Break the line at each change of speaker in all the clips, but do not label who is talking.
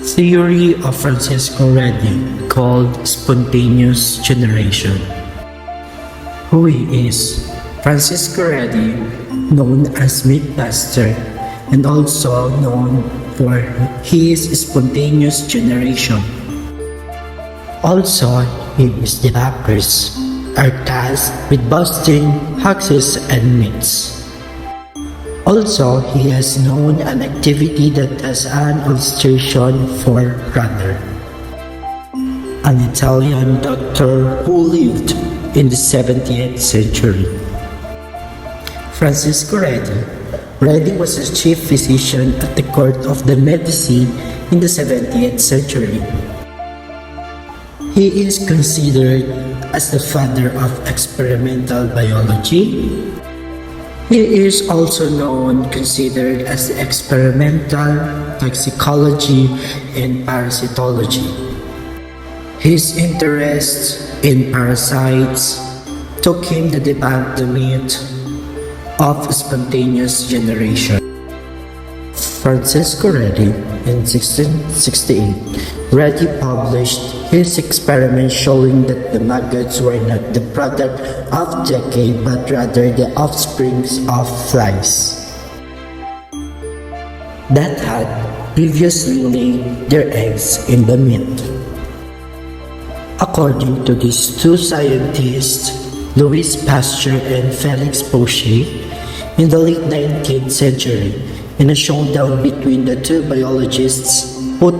Theory of Francesco Redi called spontaneous generation. Who he is? Francesco Redi, known as Mythbuster and also known for his spontaneous generation. Also, his developers are tasked with busting hoaxes and myths. Also, he has known an activity that has an illustration for runner, an Italian doctor who lived in the 17th century. Francesco Redi. Redi was a chief physician at the court of the medicine in the 17th century. He is considered as the father of experimental biology. He is also considered as the experimental toxicology and parasitology. His interest in parasites took him to debunk the myth of spontaneous generation. Francesco Redi in 1668, Redi published his experiment showing that the maggots were not the product of decay but rather the offsprings of flies that had previously laid their eggs in the meat. According to these two scientists, Louis Pasteur and Felix Pauchet, in the late 19th century, in a showdown between the two biologists put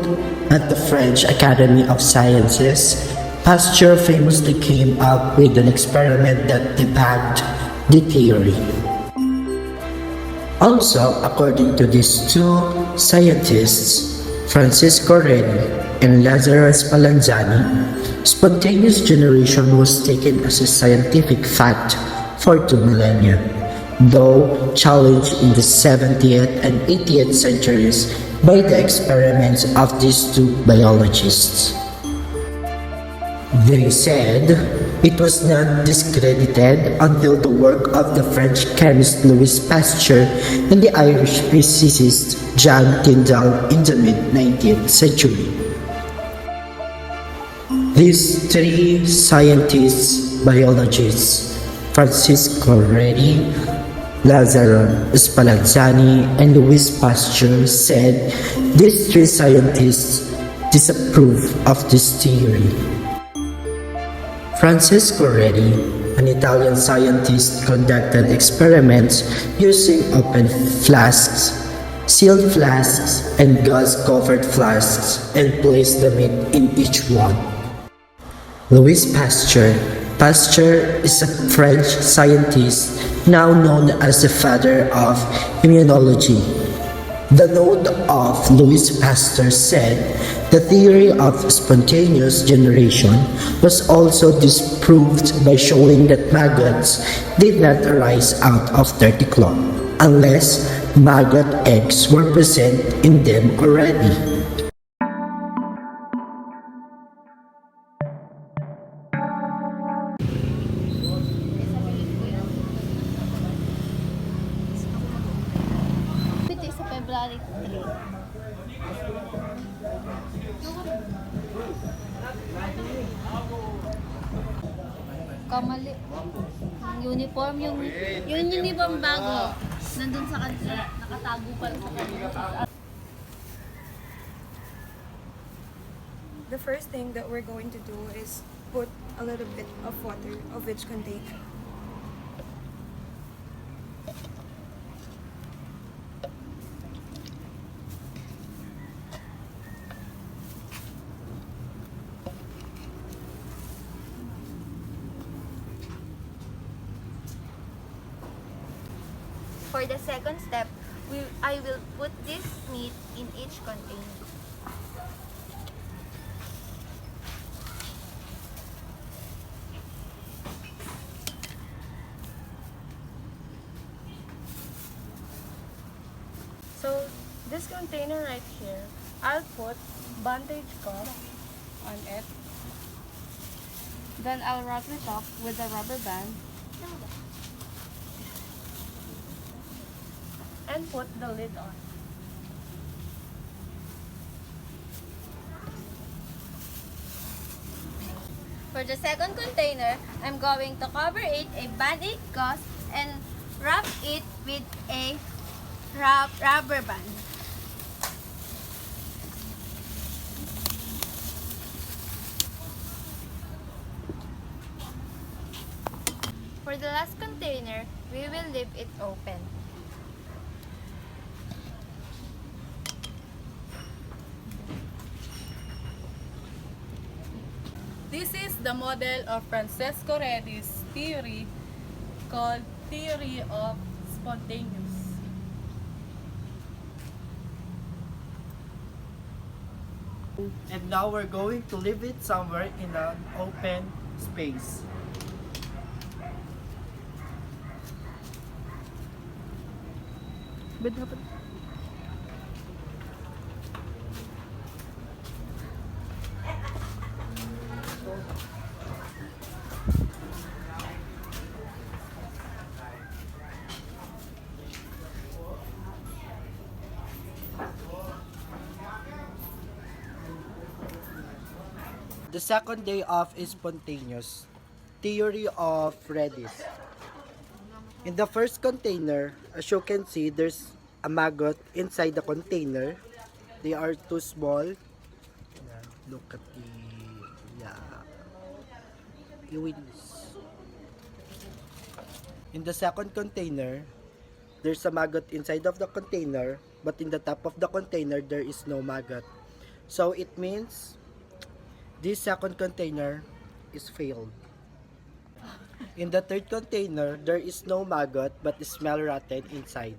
at the French Academy of Sciences, Pasteur famously came up with an experiment that debunked the theory. Also, according to these two scientists, Francesco Redi and Lazarus Spallanzani, spontaneous generation was taken as a scientific fact for 2 millennia, though challenged in the 70th and 80th centuries by the experiments of these two biologists. They said it was not discredited until the work of the French chemist Louis Pasteur and the Irish physicist John Tyndall in the mid-19th century. These three scientists, biologists, Francesco Redi, Lazarus Spallanzani, and Louis Pasteur, said these three scientists disapprove of this theory. Francesco Redi, an Italian scientist, conducted experiments using open flasks, sealed flasks, and gas-covered flasks and placed the meat in each one. Louis Pasteur. Pasteur is a French scientist now known as the father of immunology. The note of Louis Pasteur said the theory of spontaneous generation was also disproved by showing that maggots did not arise out of dirty cloth unless maggot eggs were present in them already.
Sa February 3. Kamali. Yung uniform bago. Nandun sa kanila. Nakatago pa sa kanila.
The first thing that we're going to do is put a little bit of water of each container.
For the second step, I will put this meat in each container.
So, this container right here, I'll put bandage cup on it. Then I'll wrap it up with a rubber band and put the lid on.
For the second container, I'm going to cover it a band-aid gauze and wrap it with a rubber band.
For the last container, we will leave it open.
This is the model of Francesco Redi's theory called theory of spontaneous.
And now we're going to leave it somewhere in an open space. The second day of is spontaneous. Theory of Redi. In the first container, as you can see, there's a maggot inside the container. They are too small. Yeah, look at the wings. In the second container, there's a maggot inside of the container, but in the top of the container, there is no maggot. So it means this second container is failed. In the third container, there is no maggot but it smell rotten inside.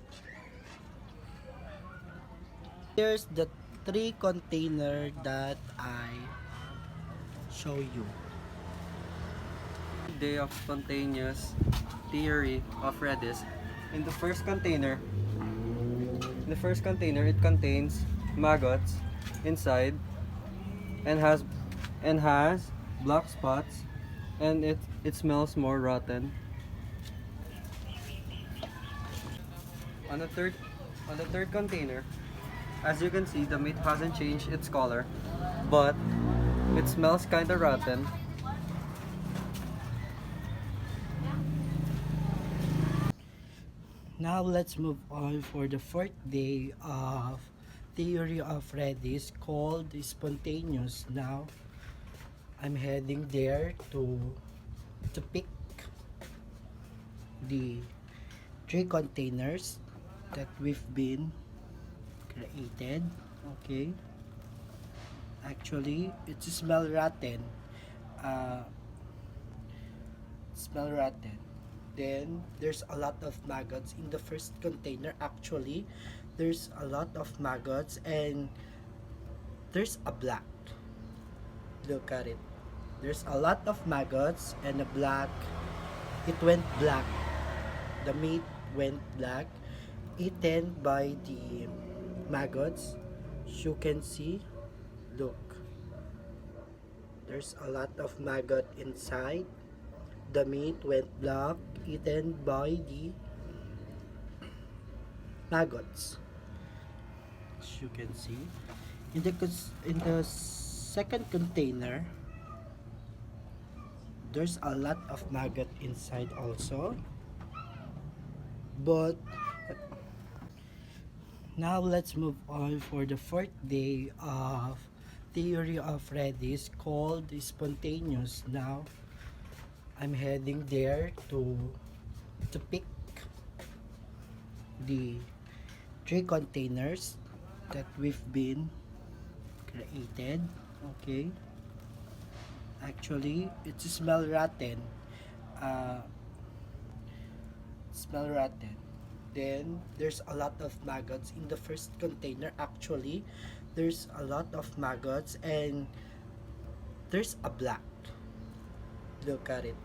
Here's the three container that I show you.
Day of spontaneous theory of Redis. In the first container, it contains maggots inside and has black spots, and it smells more rotten. On the third container, as you can see, the meat hasn't changed its color, but it smells kind of rotten.
Now let's move on for the fourth day of theory of Redis called spontaneous. Now I'm heading there to pick the three containers that we've been created. Okay, actually it smell rotten. uh, Smell rotten. Then there's a lot of maggots in the first container. Actually there's a lot of maggots and there's a black. Look at it. There's a lot of maggots and a black. It went black. The meat went black, eaten by the maggots. As you can see, look. There's a lot of maggot inside. The meat went black, eaten by the maggots. As you can see, in the second container, there's a lot of maggot inside also. But now let's move on for the fourth day of theory of Redis called spontaneous. Now I'm heading there to pick the three containers that we've been created. Okay, actually it smell rotten. uh, Smell rotten. Then there's a lot of maggots in the first container. Actually there's a lot of maggots and there's a black. Look at it.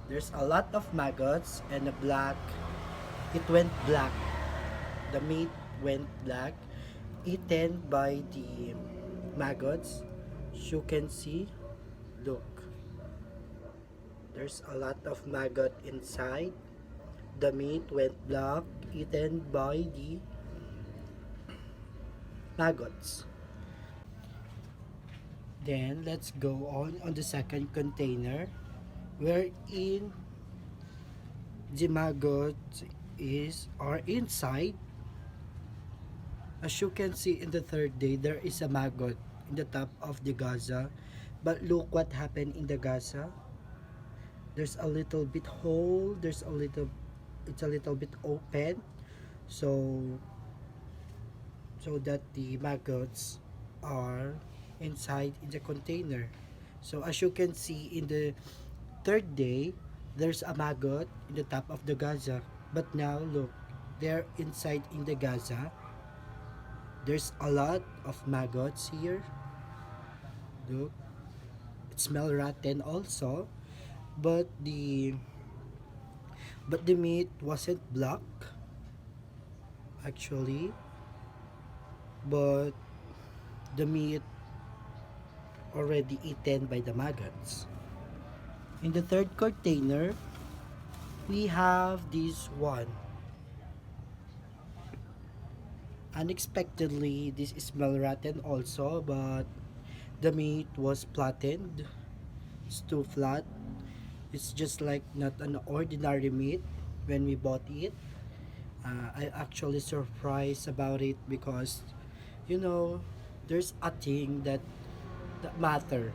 There's a lot of maggots and a black. It went black. The meat went black, eaten by the maggots. As you can see, look. There's a lot of maggot inside. The meat went black, eaten by the maggots. Then let's go on the second container wherein the maggots are inside. As you can see in the third day, there is a maggot in the top of the Gaza. But look what happened in the Gaza. There's a little bit hole. It's a little bit open. So that the maggots are inside in the container. So as you can see in the third day, there's a maggot in the top of the Gaza. But now look, they're inside in the Gaza. There's a lot of maggots here. Look, it smells rotten also. But the meat wasn't black actually, but the meat already eaten by the maggots. In the third container, we have this one. Unexpectedly, this is smell rotten also, but the meat was flattened. It's too flat. It's just like not an ordinary meat when we bought it. I actually surprised about it because, you know, there's a thing that matter.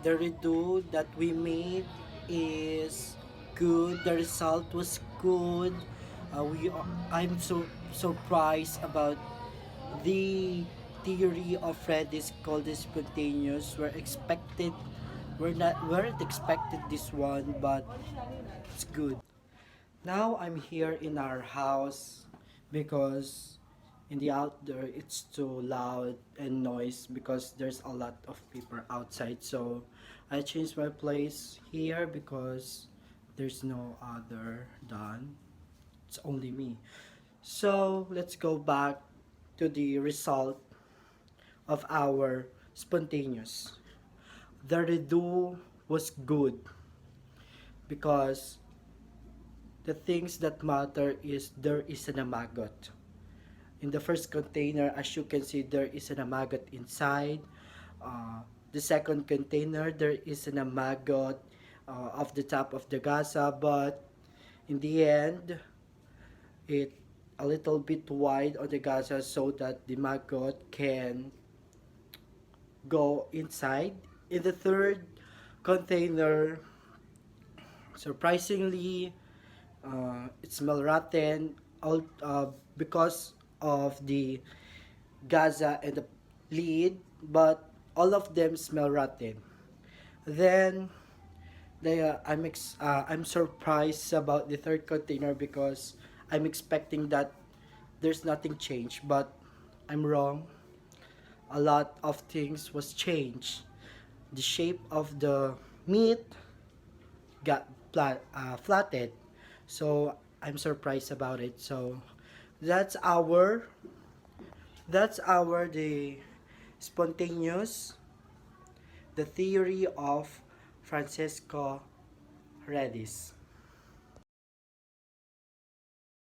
The redo that we made is good. The result was good. I'm so surprised about the theory of Redi's called this spontaneous. Weren't expected this one, but it's good. Now I'm here in our house because in the outdoor it's too loud and noise because there's a lot of people outside. So I changed my place here because there's no other done. It's only me. So let's go back to the result of our spontaneous. The redo was good because the things that matter is there is an maggot. In the first container, as you can see, there is an maggot inside. The second container, there is an maggot of the top of the Gaza, but in the end, it a little bit wide on the Gaza so that the maggot can go inside. In the third container, surprisingly, it smell rotten because of the Gaza and the lid, but all of them smell rotten. Then I'm surprised about the third container because I'm expecting that there's nothing changed, but I'm wrong. A lot of things was changed. The shape of the meat got flattened, so I'm surprised about it. So that's our the spontaneous, the theory of Francesco Redis.